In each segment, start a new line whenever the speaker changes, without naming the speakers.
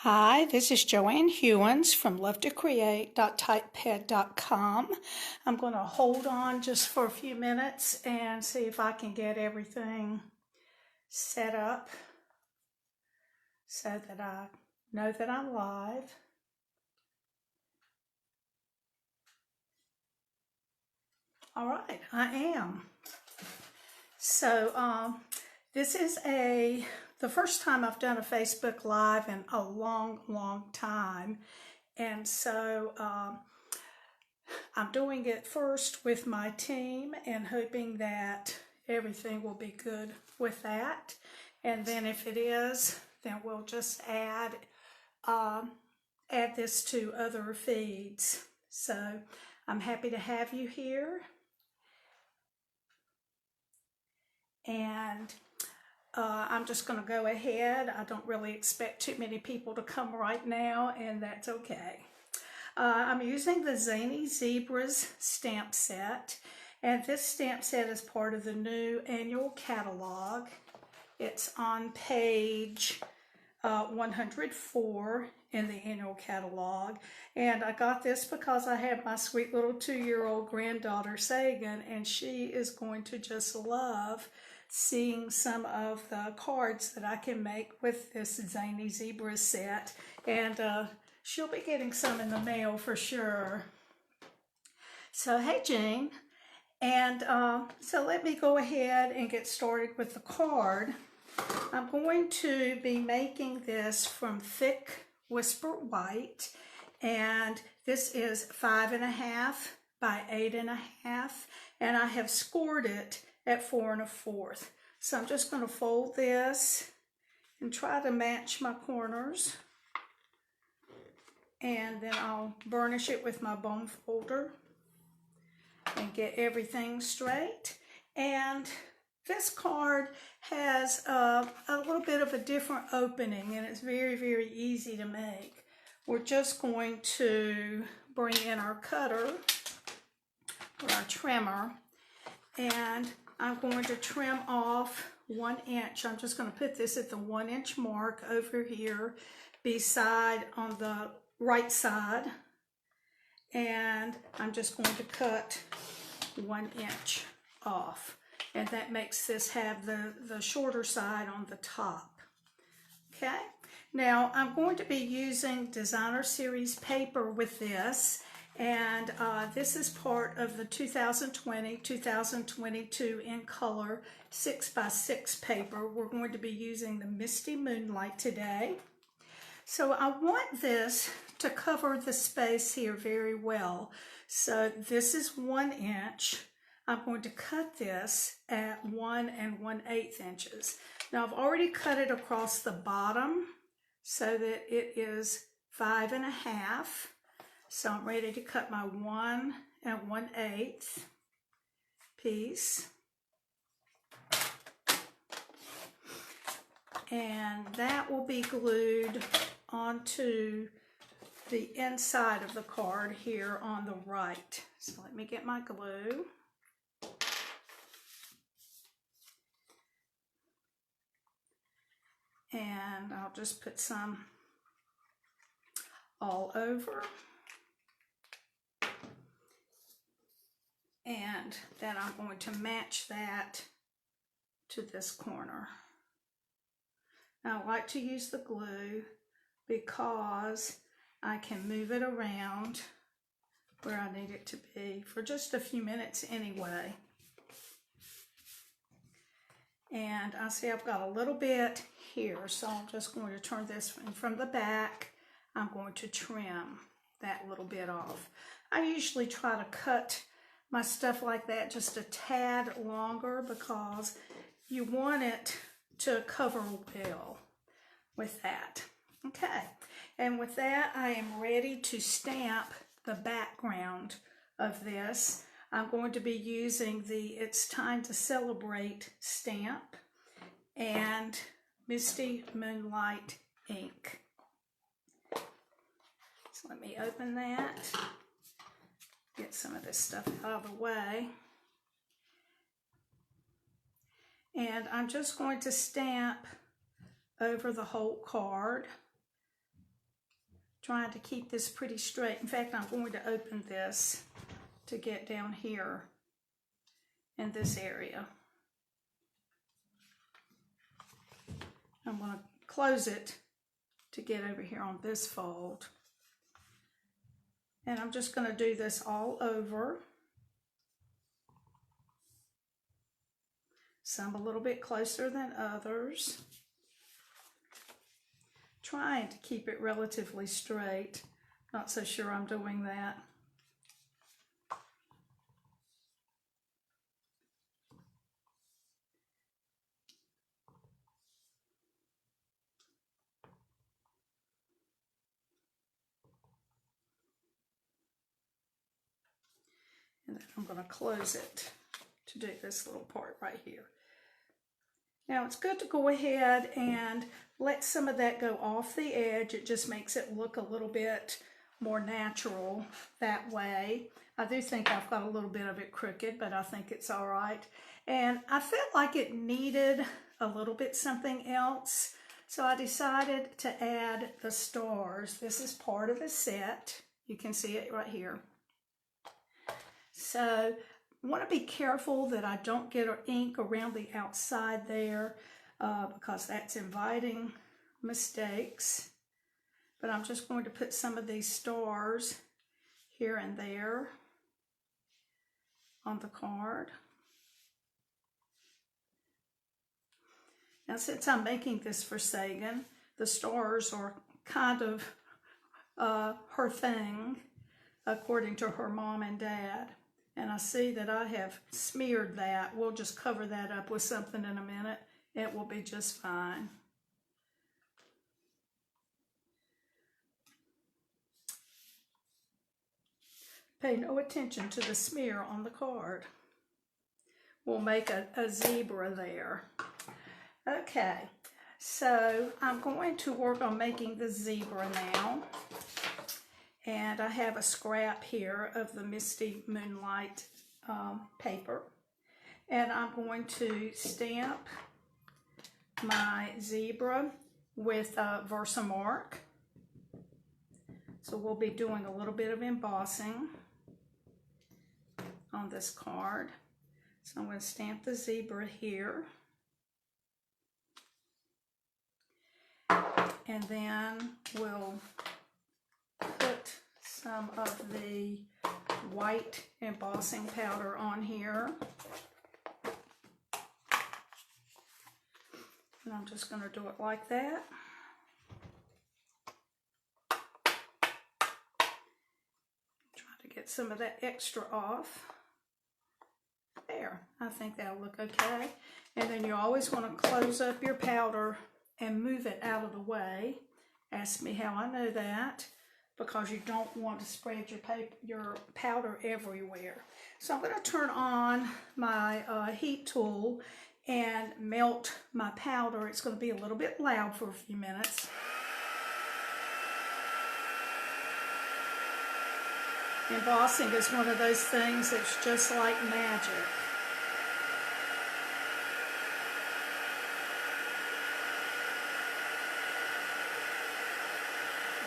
Hi, this is Joanne Hewins from lovetocreate.typepad.com. I'm going to hold on just for a few minutes and see if I can get everything set up so that I know that I'm live. All right, I am. So this is the first time I've done a Facebook Live in a long time. And so I'm doing it first with my team and hoping that everything will be good with that. And then if it is, then we'll just add this to other feeds. So I'm happy to have you here. And I'm just going to go ahead. I don't really expect too many people to come right now, and that's okay. I'm using the Zany Zebras stamp set, and this stamp set is part of the new annual catalog. It's on page 104 in the annual catalog, and I got this because I have my sweet little 2-year-old granddaughter Sagan, and she is going to just love seeing some of the cards that I can make with this Zany Zebras set, and she'll be getting some in the mail for sure. So hey Jane, and so let me go ahead and get started with the card. I'm going to be making this from thick Whisper White, and this is 5.5 by 8.5, and I have scored it at 4 1/4. So I'm just going to fold this and try to match my corners, and then I'll burnish it with my bone folder and get everything straight. And this card has a little bit of a different opening, and it's very easy to make. We're just going to bring in our cutter or our trimmer, and I'm going to trim off 1 inch. I'm just going to put this at the 1 inch mark over here beside on the right side, and I'm just going to cut 1 inch off, and that makes this have the shorter side on the top. Okay, now I'm going to be using Designer Series paper with this, and this is part of the 2020-2022 In Color 6x6 paper. We're going to be using the Misty Moonlight today. So I want this to cover the space here very well. So this is 1 inch. I'm going to cut this at 1 1/8 inches. Now I've already cut it across the bottom so that it is 5.5. So I'm ready to cut my 1 1/8 piece. And that will be glued onto the inside of the card here on the right. So let me get my glue. And I'll just put some all over. And then I'm going to match that to this corner. Now I like to use the glue because I can move it around where I need it to be for just a few minutes anyway. And I see I've got a little bit here, so I'm just going to turn this from the back. I'm going to trim that little bit off. I usually try to cut my stuff like that just a tad longer because you want it to cover well with that. Okay, and with that I am ready to stamp the background of this. I'm going to be using the It's Time to Celebrate stamp and Misty Moonlight ink. So let me open that, get some of this stuff out of the way. And I'm just going to stamp over the whole card Trying to keep this pretty straight. In fact, I'm going to open this to get down here in this area. I'm going to close it to get over here on this fold. And I'm just going to do this all over. Some a little bit closer than others. Trying to keep it relatively straight. Not so sure I'm doing that. And then I'm going to close it to do this little part right here. Now it's good to go ahead and let some of that go off the edge. It just makes it look a little bit more natural that way. I do think I've got a little bit of it crooked, but I think it's all right. And I felt like it needed a little bit something else, so I decided to add the stars. This is part of the set. You can see it right here. So I want to be careful that I don't get ink around the outside there because that's inviting mistakes. But I'm just going to put some of these stars here and there on the card. Now, since I'm making this for Sagan, the stars are kind of her thing, according to her mom and dad. And I see that I have smeared that. We'll just cover that up with something in a minute. It will be just fine. Pay no attention to the smear on the card. We'll make a zebra there. Okay, so I'm going to work on making the zebra now. And I have a scrap here of the Misty Moonlight paper. And I'm going to stamp my zebra with Versamark. So we'll be doing a little bit of embossing on this card. So I'm going to stamp the zebra here. And then we'll put some of the white embossing powder on here. And I'm just going to do it like that. Try to get some of that extra off. There, I think that'll look okay. And then you always want to close up your powder and move it out of the way. Ask me how I know that, because you don't want to spread your powder everywhere. So I'm going to turn on my heat tool and melt my powder. It's going to be a little bit loud for a few minutes. Embossing is one of those things that's just like magic.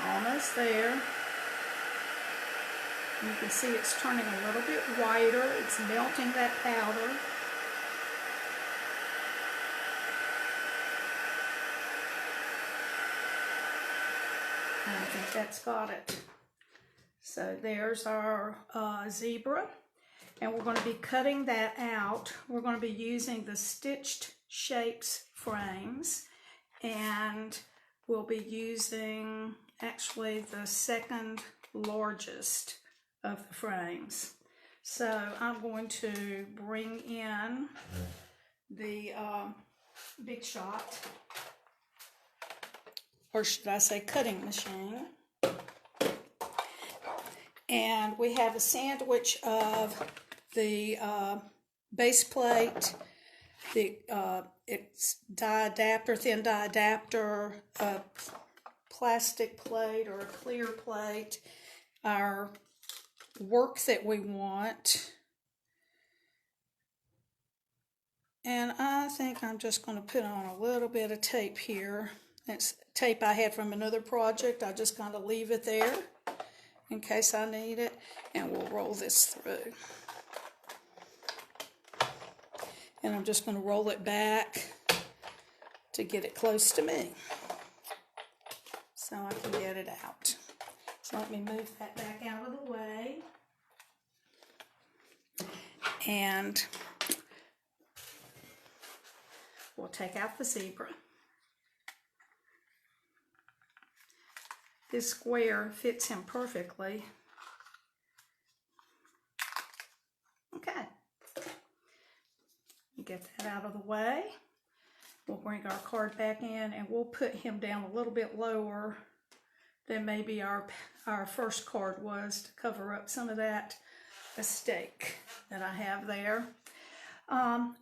Almost there. You can see it's turning a little bit whiter. It's melting that powder. And I think that's got it. So there's our zebra. And we're going to be cutting that out. We're going to be using the Stitched Shapes frames. And we'll be using actually the second largest of the frames. So I'm going to bring in the Big Shot, or should I say cutting machine. And we have a sandwich of the base plate, the it's die adapter, thin die adapter, a plastic plate or a clear plate, our work that we want. And I think I'm just going to put on a little bit of tape here It's tape I had from another project. I just kind of leave it there in case I need it. And we'll roll this through. And I'm just going to roll it back to get it close to me so I can get it out. So let me move that back out of the way. And we'll take out the zebra. This square fits him perfectly. Okay. Get that out of the way. We'll bring our card back in and we'll put him down a little bit lower than maybe our first card was to cover up some of that mistake that I have there.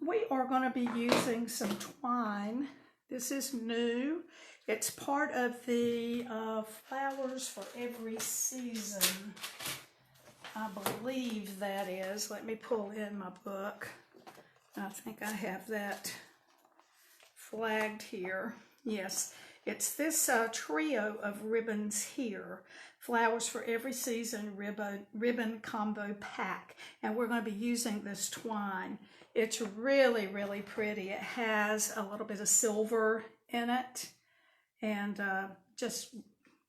We are going to be using some twine. This is new. It's part of the Flowers for Every Season. I believe that is. Let me pull in my book. I think I have that flagged here. Yes, it's this trio of ribbons here. Flowers for Every Season ribbon combo pack. And we're going to be using this twine. It's really, really pretty. It has a little bit of silver in it. And just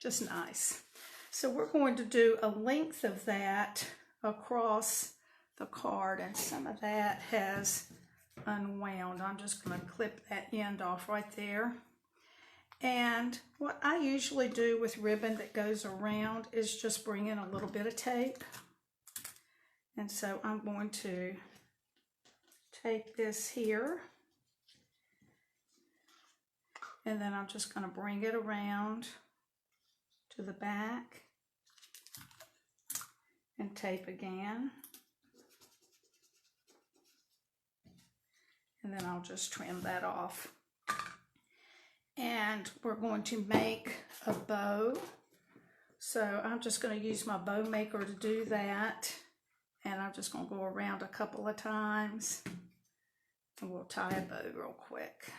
nice. So we're going to do a length of that across the card. And some of that has unwound. I'm just going to clip that end off right there. And what I usually do with ribbon that goes around is just bring in a little bit of tape. And so I'm going to take this here. And then I'm just going to bring it around to the back and tape again. And then I'll just trim that off. And we're going to make a bow. So I'm just going to use my bow maker to do that. And I'm just going to go around a couple of times. And we'll tie a bow real quick.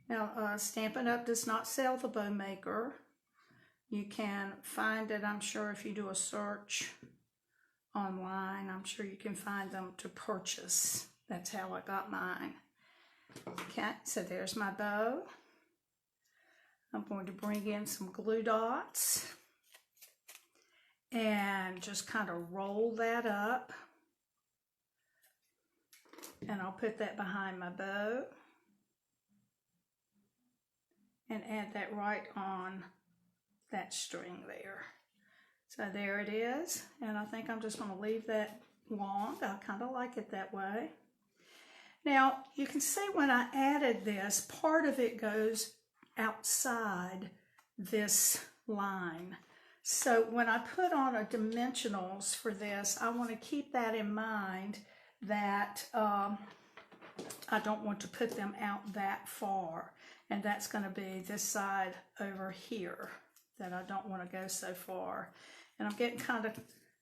Now, Stampin' Up! Does not sell the bow maker. You can find it, I'm sure, if you do a search online. I'm sure you can find them to purchase. That's how I got mine. Okay, so there's my bow. I'm going to bring in some glue dots and just kind of roll that up. And I'll put that behind my bow and add that right on that string there. So there it is. And I think I'm just going to leave that long. I kind of like it that way. Now, you can see when I added this, part of it goes outside this line. So when I put on a dimensionals for this, I want to keep that in mind that I don't want to put them out that far. And that's going to be this side over here that I don't want to go so far. And I'm getting kind of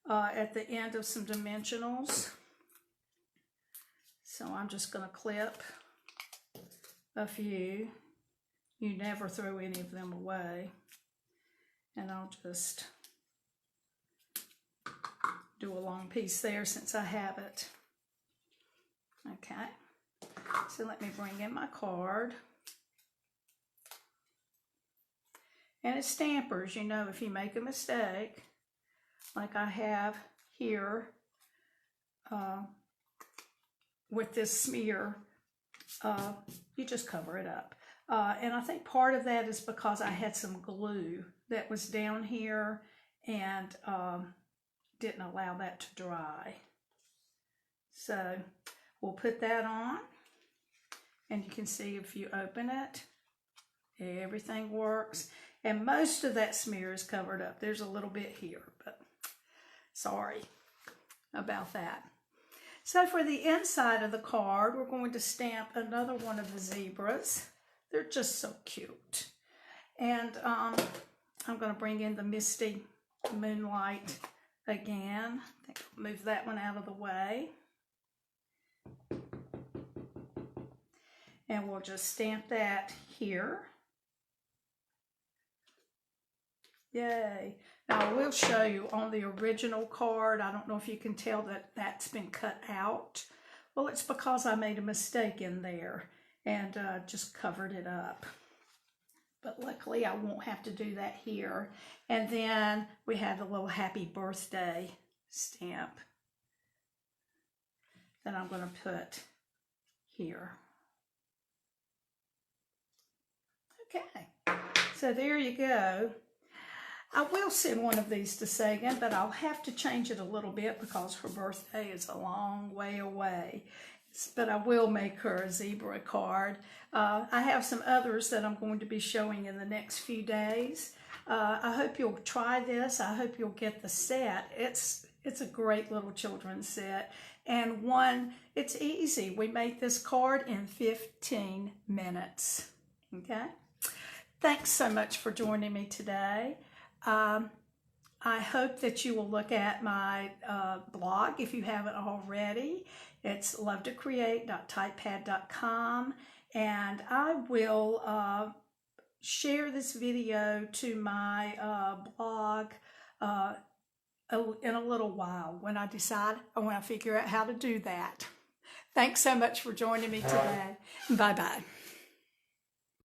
at the end of some dimensionals. So I'm just going to clip a few. You never throw any of them away. And I'll just do a long piece there since I have it. Okay. So let me bring in my card. And as stampers, you know, if you make a mistake, like I have here, with this smear, you just cover it up. And I think part of that is because I had some glue that was down here and didn't allow that to dry. So we'll put that on, and you can see if you open it, everything works. And most of that smear is covered up. There's a little bit here, but sorry about that. So for the inside of the card, we're going to stamp another one of the zebras. They're just so cute. And I'm going to bring in the Misty Moonlight again. I think I'll move that one out of the way. And we'll just stamp that here Yay. Now I will show you on the original card. I don't know if you can tell that that's been cut out. Well, it's because I made a mistake in there and just covered it up. But luckily I won't have to do that here. And then we have the little happy birthday stamp that I'm going to put here. Okay, so there you go. I will send one of these to Sagan, but I'll have to change it a little bit because her birthday is a long way away. But I will make her a zebra card. I have some others that I'm going to be showing in the next few days. I hope you'll try this. I hope you'll get the set. It's a great little children's set. And one, it's easy. We made this card in 15 minutes. Okay? Thanks so much for joining me today. I hope that you will look at my blog if you haven't already. It's lovetocreate.typepad.com, and I will share this video to my blog in a little while when I figure out how to do that. Thanks so much for joining me today. Bye-bye.